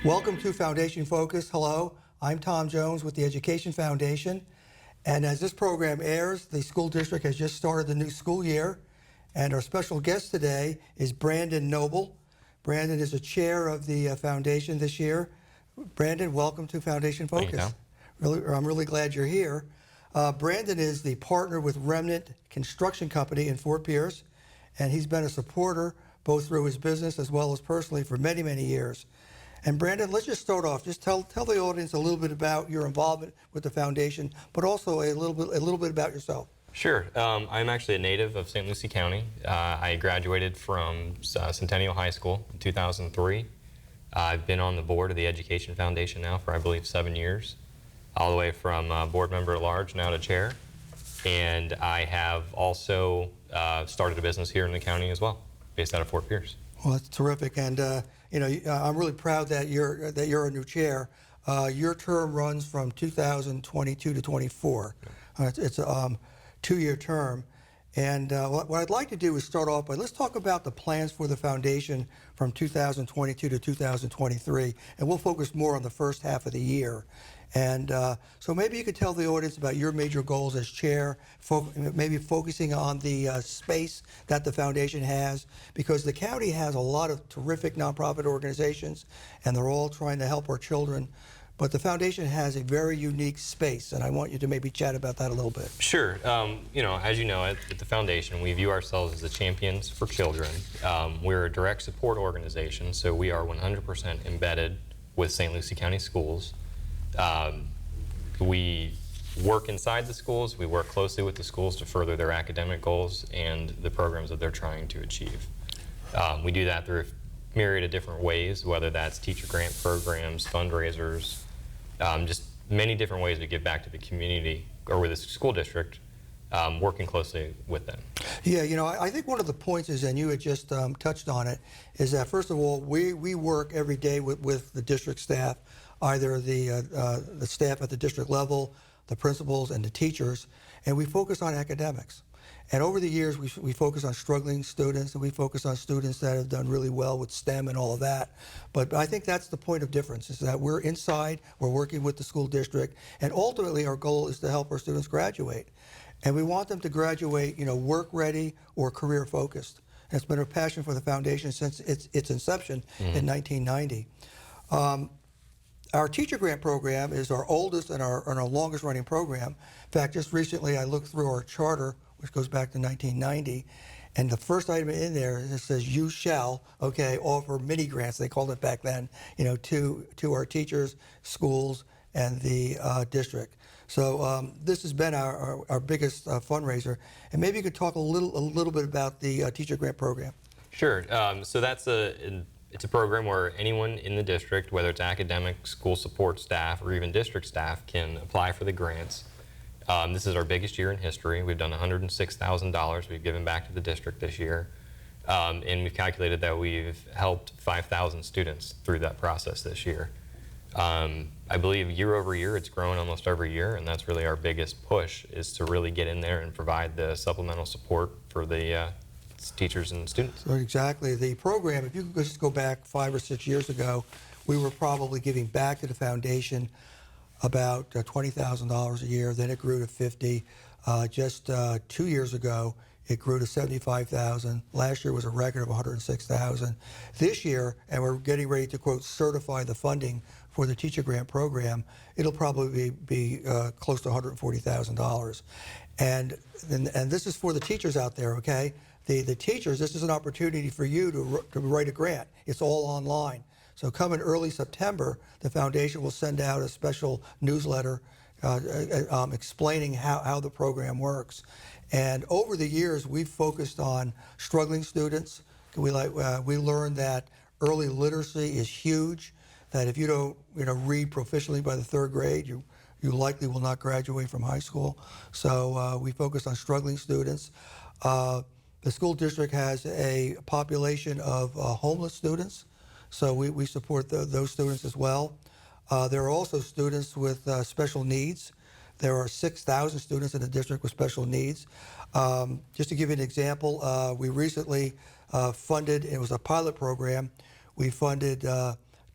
Welcome to Foundation Focus. Hello, I'm Tom Jones with the Education Foundation. And as this program airs, the school district has just started the new school year. And our special guest today is Brandon Nobile. Brandon is the chair of the foundation this year. Brandon, welcome to Foundation Focus. Thank you, Tom. I'm really glad you're here. Brandon is the partner with Remnant Construction Company in Fort Pierce, and he's been a supporter both through his business as well as personally for many, many years. And Brandon, let's just start off. Just tell the audience a little bit about your involvement with the foundation, but also a little bit about yourself. Sure. I'm actually a native of St. Lucie County. I graduated from Centennial High School in 2003. I've been on the board of the Education Foundation now for, I believe, 7 years, all the way from board member at large now to chair. And I have also started a business here in the county as well, based out of Fort Pierce. Well, that's terrific, and I'm really proud that you're a new chair. Your term runs from 2022 to 24. It's a 2-year term, and what I'd like to do is start off by let's talk about the plans for the foundation from 2022 to 2023, and we'll focus more on the first half of the year. And so maybe you could tell the audience about your major goals as chair, maybe focusing on the space that the foundation has, because the county has a lot of terrific nonprofit organizations, and they're all trying to help our children. But the foundation has a very unique space, and I want you to maybe chat about that a little bit. Sure. As you know, at the foundation, we view ourselves as the champions for children. We're a direct support organization, so we are 100% embedded with St. Lucie County schools. We work inside the schools. We work closely with the schools to further their academic goals and the programs that they're trying to achieve. We do that through a myriad of different ways, whether that's teacher grant programs, fundraisers, just many different ways we give back to the community or with the school district, working closely with them. Yeah, I think one of the points is, and you had just touched on it, is that first of all, we work every day with the district staff, either the staff at the district level, the principals, and the teachers, and we focus on academics. And over the years, we focus on struggling students, and we focus on students that have done really well with STEM and all of that. But I think that's the point of difference, is that we're inside, we're working with the school district, and ultimately our goal is to help our students graduate. And we want them to graduate, work-ready or career-focused. And it's been a passion for the foundation since its inception in 1990. Our teacher grant program is our oldest and our longest running program. In fact, just recently I looked through our charter, which goes back to 1990, and the first item in there, it says you shall, offer mini grants, they called it back then, to our teachers, schools, and the district. So this has been our biggest fundraiser, and maybe you could talk a little bit about the teacher grant program. Sure. So that's it's a program where anyone in the district, whether it's academic, school support staff, or even district staff, can apply for the grants. This is our biggest year in history. We've done $106,000 we've given back to the district this year. And we've calculated that we've helped 5,000 students through that process this year. I believe year over year it's grown almost every year, and that's really our biggest push, is to really get in there and provide the supplemental support for the teachers and students. So exactly. The program, if you could just go back 5 or 6 years ago, we were probably giving back to the foundation about $20,000 a year. Then it grew to 50. Just 2 years ago, it grew to 75,000. Last year was a record of 106,000. This year, and we're getting ready to, quote, certify the funding for the teacher grant program, it'll probably be close to $140,000. And this is for the teachers out there, okay? The teachers, this is an opportunity for you to write a grant. It's all online. So come in early September, the foundation will send out a special newsletter explaining how the program works. And over the years, we've focused on struggling students. We learned that early literacy is huge, that if you don't read proficiently by the 3rd grade, you likely will not graduate from high school. So we focus on struggling students. The school district has a population of homeless students, so we support those students as well. There are also students with special needs. There are 6,000 students in the district with special needs. Just to give you an example, we recently funded, it was a pilot program, we funded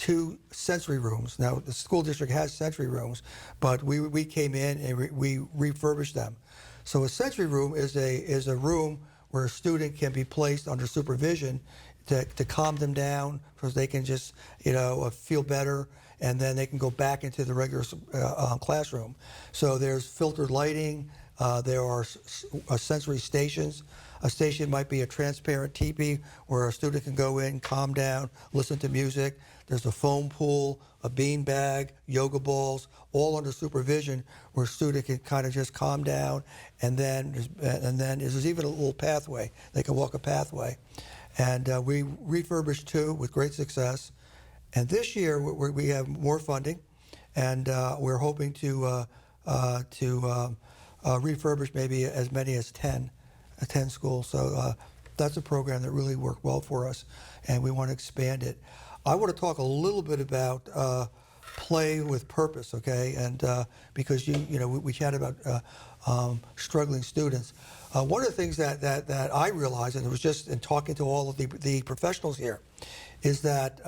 2 sensory rooms. Now, the school district has sensory rooms, but we came in and we refurbished them. So a sensory room is a room where a student can be placed under supervision to calm them down so they can just, feel better, and then they can go back into the regular classroom. So there's filtered lighting, there are sensory stations. A station might be a transparent teepee where a student can go in, calm down, listen to music. There's a foam pool, a bean bag, yoga balls, all under supervision where a student can kind of just calm down. And then there's even a little pathway. They can walk a pathway. And we refurbished 2 with great success. And this year we have more funding, and we're hoping to refurbish maybe as many as 10 schools. So that's a program that really worked well for us, and we want to expand it. I want to talk a little bit about play with purpose, okay? And because we chatted about struggling students. One of the things that I realized, and it was just in talking to all of the professionals here, is that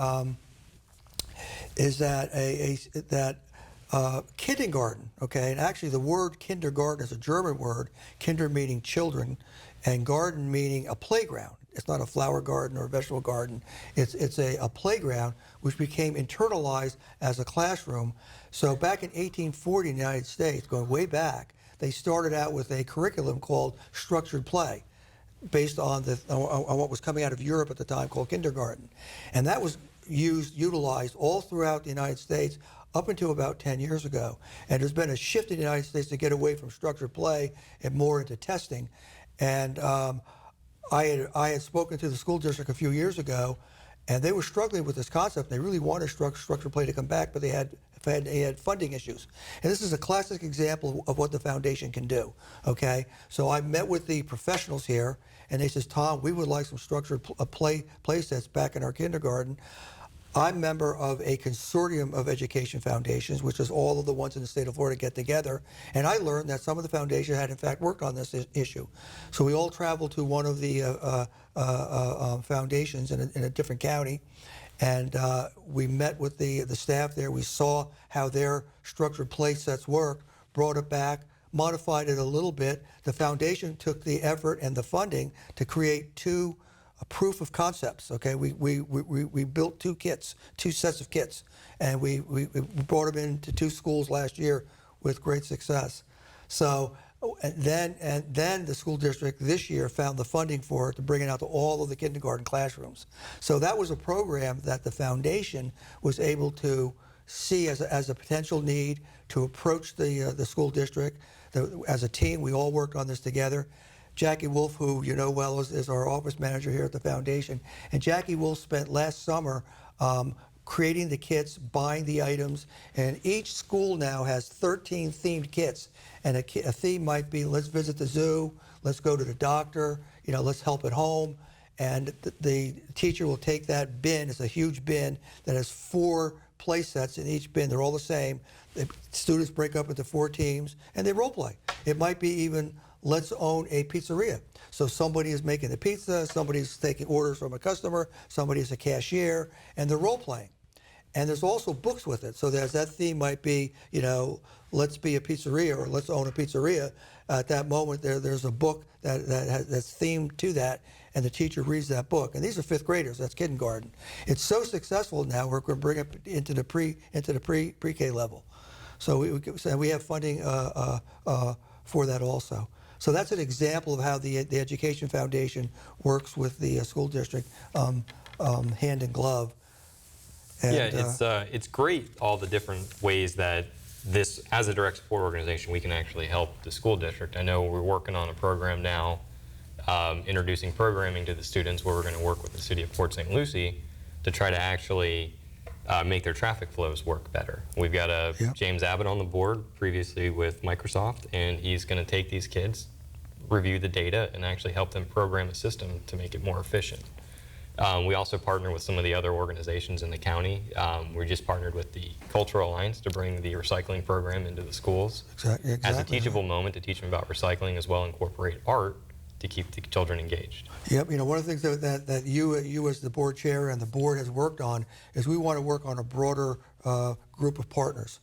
kindergarten, okay, and actually the word kindergarten is a German word, kinder meaning children, and garden meaning a playground. It's not a flower garden or a vegetable garden. It's a playground which became internalized as a classroom. So back in 1840 in the United States, going way back, they started out with a curriculum called structured play, based on what was coming out of Europe at the time called kindergarten. And that was utilized all throughout the United States up until about 10 years ago. And there's been a shift in the United States to get away from structured play and more into testing. And I had spoken to the school district a few years ago, and they were struggling with this concept. They really wanted structured play to come back, but they had funding issues. And this is a classic example of what the foundation can do, okay? So I met with the professionals here, and they says, Tom, we would like some structured play sets back in our kindergarten. I'm a member of a consortium of education foundations, which is all of the ones in the state of Florida get together. And I learned that some of the foundations had, in fact, worked on this issue. So we all traveled to one of the foundations in a different county, and we met with the staff there. We saw how their structured play sets work, brought it back, modified it a little bit. The foundation took the effort and the funding to create 2 proof of concepts. Okay, we built 2 sets of kits, and we brought them into 2 schools last year with great success. So and then the school district this year found the funding for it to bring it out to all of the kindergarten classrooms. So that was a program that the foundation was able to see as a potential need to approach the school district. As a team, we all worked on this together. Jackie Wolf, who you know well, is our office manager here at the foundation. And Jackie Wolf spent last summer creating the kits, buying the items, and each school now has 13 themed kits. And a theme might be, let's visit the zoo, let's go to the doctor, let's help at home. And the teacher will take that bin, it's a huge bin that has 4 play sets in each bin. They're all the same. The students break up into 4 teams, and they role play. It might be even, let's own a pizzeria. So somebody is making the pizza, somebody's taking orders from a customer, somebody is a cashier, and they're role playing. And there's also books with it. So there's that theme might be, let's be a pizzeria or let's own a pizzeria. At that moment, there's a book that's themed to that, and the teacher reads that book. And these are 5th graders. That's kindergarten. It's so successful now. We're going to bring it into the pre-K level. So we have funding for that also. So that's an example of how the Education Foundation works with the school district hand in glove. And, it's great all the different ways that this, as a direct support organization, we can actually help the school district. I know we're working on a program now, introducing programming to the students, where we're going to work with the city of Port St. Lucie to try to actually make their traffic flows work better. We've got James Abbott on the board, previously with Microsoft, and he's going to take these kids, review the data, and actually help them program a system to make it more efficient. We also partner with some of the other organizations in the county. We just partnered with the Cultural Alliance to bring the recycling program into the schools. Exactly. As a teachable moment to teach them about recycling, as well incorporate art to keep the children engaged. Yep, one of the things that you as the board chair and the board has worked on is we want to work on a broader group of partners.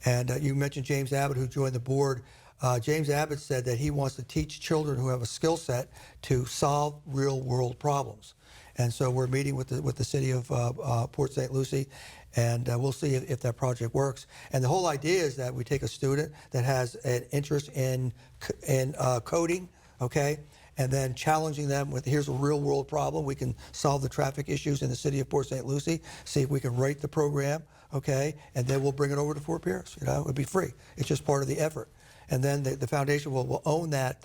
And you mentioned James Abbott, who joined the board. James Abbott said that he wants to teach children who have a skill set to solve real-world problems. And so we're meeting with the city of Port St. Lucie, and we'll see if that project works. And the whole idea is that we take a student that has an interest in coding, okay, and then challenging them with, here's a real-world problem. We can solve the traffic issues in the city of Port St. Lucie, see if we can write the program, okay, and then we'll bring it over to Fort Pierce. It'll be free. It's just part of the effort. And then the foundation will own that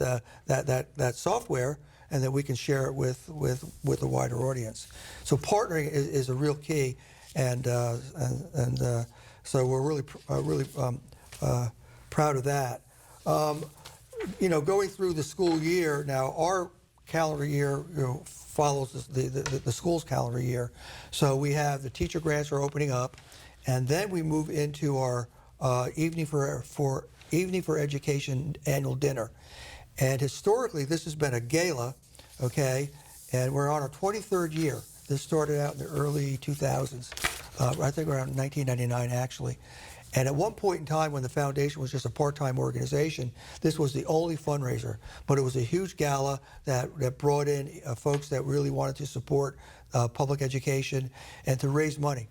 software, and then we can share it with a wider audience. So partnering is a real key, and so we're really proud of that. Going through the school year now, our calendar year follows the school's calendar year. So we have the teacher grants are opening up, and then we move into our Evening for Education annual dinner. And historically, this has been a gala, okay, and we're on our 23rd year. This started out in the early 2000s, I think around 1999 actually. And at one point in time when the foundation was just a part-time organization, this was the only fundraiser. But it was a huge gala that brought in folks that really wanted to support public education and to raise money.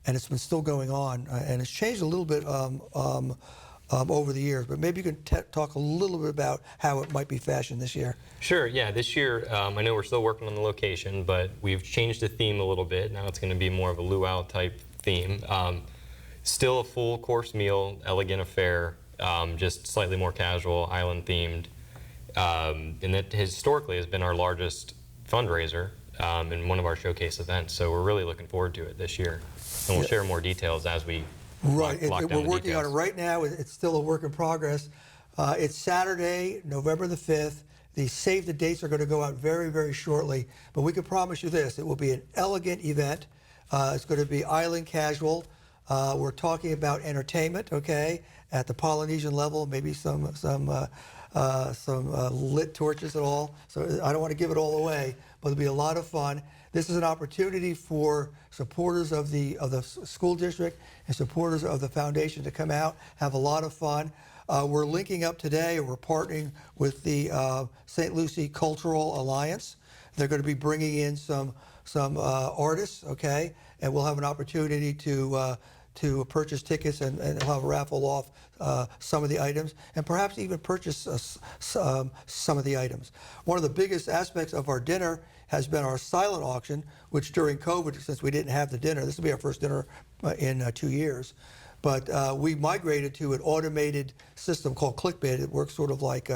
And it's been still going on, and it's changed a little bit over the years, but maybe you can talk a little bit about how it might be fashioned this year. Sure, yeah, this year, I know we're still working on the location, but we've changed the theme a little bit. Now it's going to be more of a luau type theme. Still a full course meal, elegant affair, just slightly more casual, island themed. And that historically has been our largest fundraiser in one of our showcase events. So we're really looking forward to it this year. And we'll share more details as we Right, lock down we're working on it right now. It's still a work in progress. It's Saturday, November the 5th. The save the dates are going to go out very, very shortly. But we can promise you this: it will be an elegant event. It's going to be island casual. We're talking about entertainment, okay, at the Polynesian level, maybe some lit torches and all. So I don't want to give it all away, but it'll be a lot of fun. This is an opportunity for supporters of the school district and supporters of the foundation to come out, have a lot of fun. We're linking up today, and we're partnering with the St. Lucie Cultural Alliance. They're going to be bringing in some artists, okay, and we'll have an opportunity to purchase tickets, and we'll have a raffle off some of the items, and perhaps even purchase some of the items. One of the biggest aspects of our dinner has been our silent auction, which during COVID, since we didn't have the dinner, this will be our first dinner in 2 years, but we migrated to an automated system called ClickBid. It works sort of like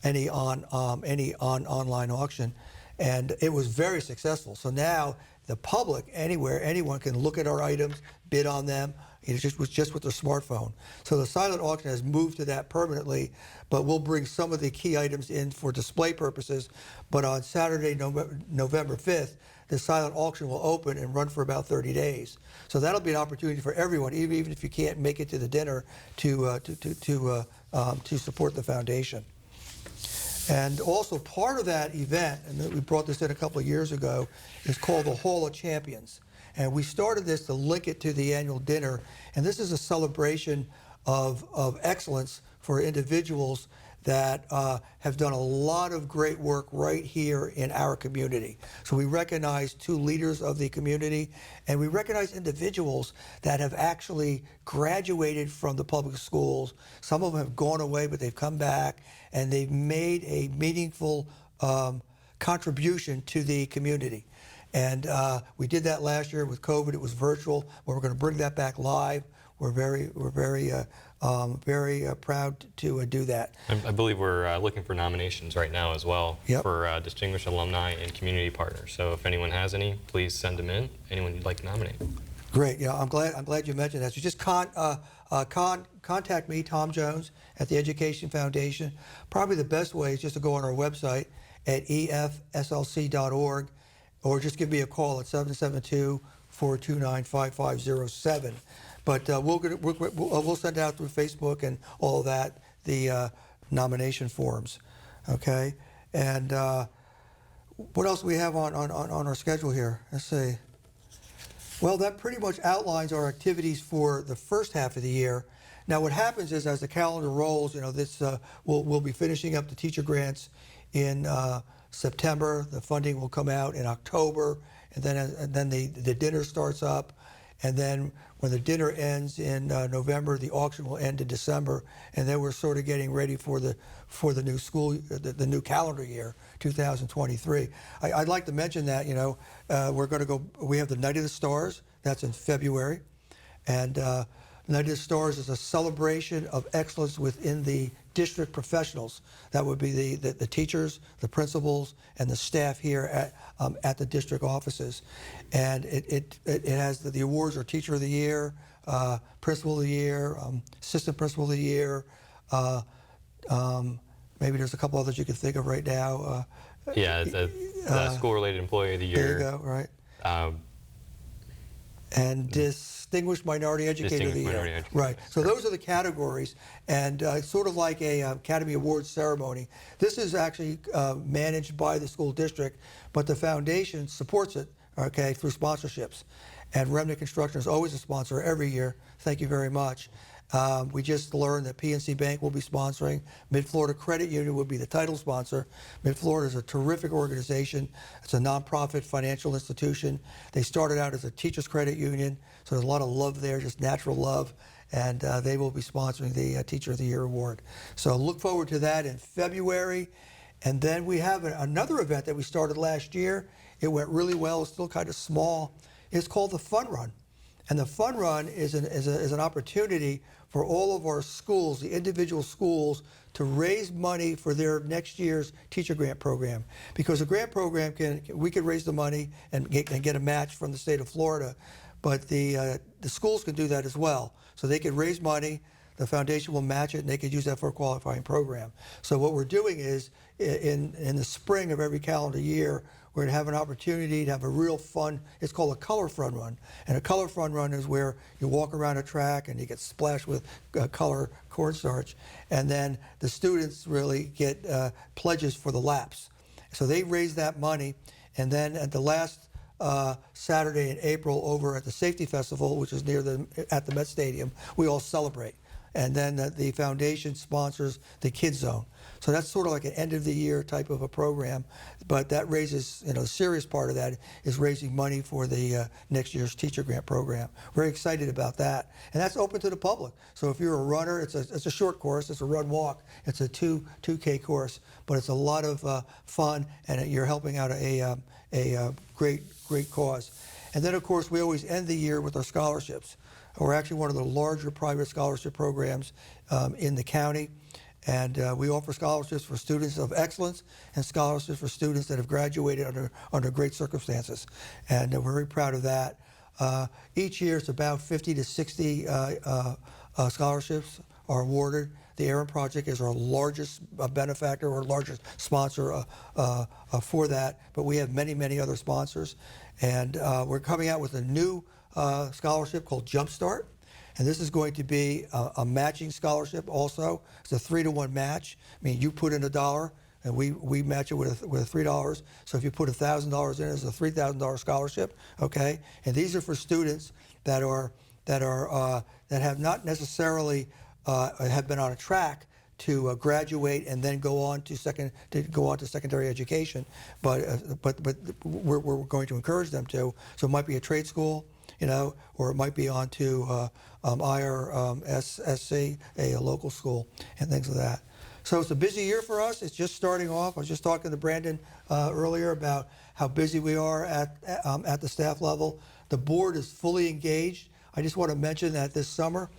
any online auction, and it was very successful. So now the public, anywhere, anyone can look at our items, bid on them. It's just with their smartphone. So the silent auction has moved to that permanently, but we'll bring some of the key items in for display purposes. But on Saturday, November 5th, the silent auction will open and run for about 30 days. So that'll be an opportunity for everyone, even if you can't make it to the dinner, to support the foundation. And also part of that event, and we brought this in a couple of years ago, is called the Hall of Champions. And we started this to link it to the annual dinner. And this is a celebration of excellence for individuals that have done a lot of great work right here in our community. So we recognize 2 leaders of the community, and we recognize individuals that have actually graduated from the public schools. Some of them have gone away, but they've come back, and they've made a meaningful contribution to the community. And we did that last year with COVID. It was virtual, but we're going to bring that back live. We're very proud to do that. I believe we're looking for nominations right now as well. Yep. For distinguished alumni and community partners. So if anyone has any, please send them in. Anyone you'd like to nominate. Great. Yeah, I'm glad you mentioned that. So just contact me, Tom Jones, at the Education Foundation. Probably the best way is just to go on our website at efslc.org, or just give me a call at 772-429-5507. But we'll send out through Facebook and all of that the nomination forms, okay? And what else do we have on our schedule here? Let's see. Well, that pretty much outlines our activities for the first half of the year. Now, what happens is, as the calendar rolls, this we'll be finishing up the teacher grants in September. The funding will come out in October, and then the dinner starts up, and then when the dinner ends in November, the auction will end in December, and then we're sort of getting ready for the new school, the new calendar year, 2023. I'd like to mention that we're going to go. We have the Night of the Stars. That's in February, and Night of the Stars is a celebration of excellence within the district professionals. That would be the teachers, the principals, and the staff here at the district offices. And it has the awards are Teacher of the Year, Principal of the Year, Assistant Principal of the Year. Maybe there's a couple others you can think of right now. Yeah, it's a school-related employee of the year. There you go, right. And Distinguished Minority Educator of the Year. Right. So those are the categories, and it's sort of like a Academy Awards ceremony. This is actually managed by the school district, but the foundation supports it, okay, through sponsorships. And Remnant Construction is always a sponsor every year. Thank you very much. We just learned that PNC Bank will be sponsoring. Mid-Florida Credit Union will be the title sponsor. Mid-Florida is a terrific organization. It's a nonprofit financial institution. They started out as a teachers credit union, so there's a lot of love there, just natural love, and they will be sponsoring the Teacher of the Year Award. So look forward to that in February. And then we have another event that we started last year. It went really well. It's still kind of small. It's called the Fun Run. And the Fun Run is an opportunity for all of our schools, the individual schools, to raise money for their next year's teacher grant program. Because the grant program we can raise the money and get a match from the state of Florida, but the schools can do that as well. So they can raise money, the foundation will match it, and they could use that for a qualifying program. So what we're doing is, in the spring of every calendar year, we're going to have an opportunity to have a real fun, it's called a color fun run. And a color fun run is where you walk around a track and you get splashed with color cornstarch. And then the students really get pledges for the laps. So they raise that money. And then at the last Saturday in April over at the Safety Festival, which is at the Met Stadium, we all celebrate. And then the foundation sponsors the Kids Zone. So that's sort of like an end of the year type of a program, but that raises, the serious part of that is raising money for the next year's teacher grant program. Very excited about that, and that's open to the public. So if you're a runner, it's a short course, it's a run walk, it's a 2K course, but it's a lot of fun, and you're helping out a great cause. And then of course we always end the year with our scholarships. We're actually one of the larger private scholarship programs in the county. And we offer scholarships for students of excellence and scholarships for students that have graduated under great circumstances. And we're very proud of that. Each year it's about 50 to 60 scholarships are awarded. The Aaron Project is our largest benefactor or largest sponsor for that, but we have many, many other sponsors. And we're coming out with a new scholarship called Jumpstart. And this is going to be a matching scholarship also. It's a 3-to-1 match. I mean, you put in $1 and we match it with $3. So if you put $1,000 in, it's a $3,000 scholarship, okay? And these are for students that have not necessarily have been on a track to graduate and then go on to secondary education, but we're going to encourage them to. So it might be a trade school, or it might be on to IRSC, a local school, and things like that. So it's a busy year for us. It's just starting off. I was just talking to Brandon earlier about how busy we are at the staff level. The board is fully engaged. I just want to mention that this summer,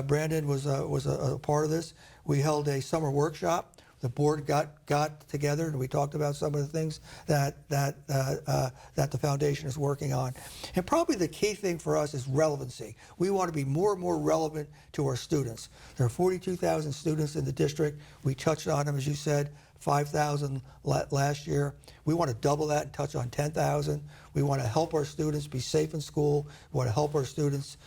Brandon was a part of this. We held a summer workshop. The board got together and we talked about some of the things that the foundation is working on. And probably the key thing for us is relevancy. We want to be more and more relevant to our students. There are 42,000 students in the district. We touched on them, as you said, 5,000 last year. We want to double that and touch on 10,000. We want to help our students be safe in school. We want to help our students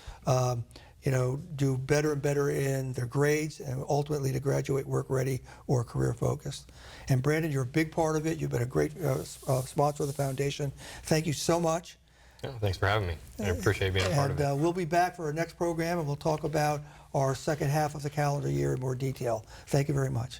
do better and better in their grades and ultimately to graduate work ready or career focused. And Brandon, you're a big part of it. You've been a great sponsor of the foundation. Thank you so much. Oh, thanks for having me. I appreciate being a part of it. And we'll be back for our next program, and we'll talk about our second half of the calendar year in more detail. Thank you very much.